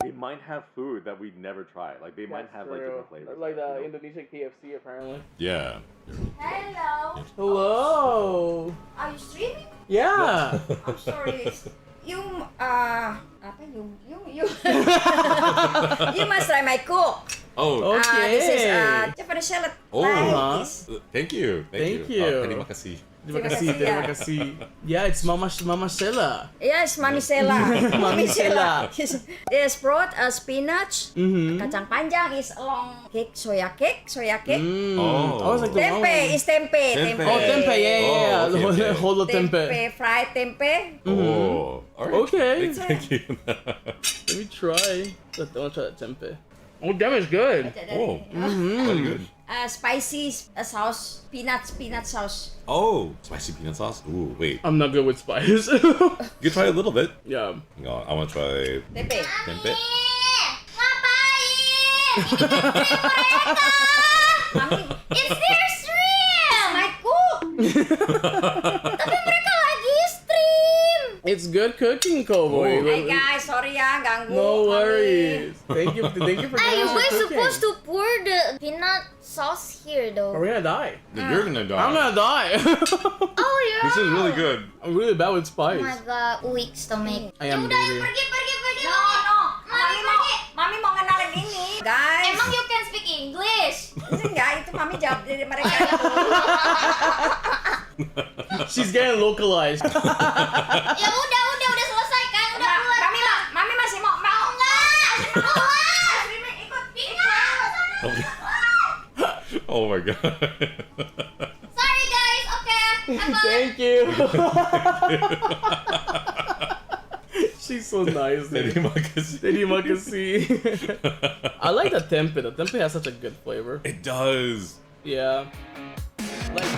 They might have food that we never try. Like they might have like different flavors. Like the Indonesian KFC apparently. Yeah. Hello. Hello. Are you streaming? Yeah. I'm sorry. You you must try my cook. Oh. Okay. This is Japanese salad. Oh. Like this. Thank you. Thank you. Terima kasih. Terima kasih, terima kasih. Yeah, it's Mama Shella. Yes, Mami Shella. Mami Shella. Yes, brought spinach. Kacang panjang is long cake, soya cake. Oh. I was like, Tempe is tempe. Tempe. Oh, tempe, yeah. Oh, okay, okay. Holo tempe. Fried tempe. Oh. All right. Okay. Thank you. Let me try. I want to try that tempe. Oh, damn, it's good. Oh. Very good. Spicy sauce, peanut sauce. Oh, spicy peanut sauce. Ooh, wait. I'm not good with spice. You try a little bit. Yeah. No, I want to try Tempe. tempe. Mami, it's their stream. My cook. Tapi mereka lagi stream. It's good cooking, Kobo. Hey guys, sorry ya ganggu. No worries. Thank you for Are you guys cooking. supposed to pour the peanut sauce here though? Are we gonna die? Then you're gonna die. I'm gonna die. Oh yeah. This is really good. I'm really bad with Oh spice. my god, weak stomach. I am Yaudah, baby. pergi. No. Mami mau kenalin ini. Guys. Emang you can speak English? Enggak, itu Mami jawab dari mereka itu. She's getting localized. Ya udah selesai kan? Udah keluar. Mami masih mau Enggak. Keluar. Ikut. Oh my god. Sorry guys. Okay. Thank you. She's so nice. Terima kasih. Terima kasih. I like the tempe. The tempe has such a good flavor. It does. Yeah. Like.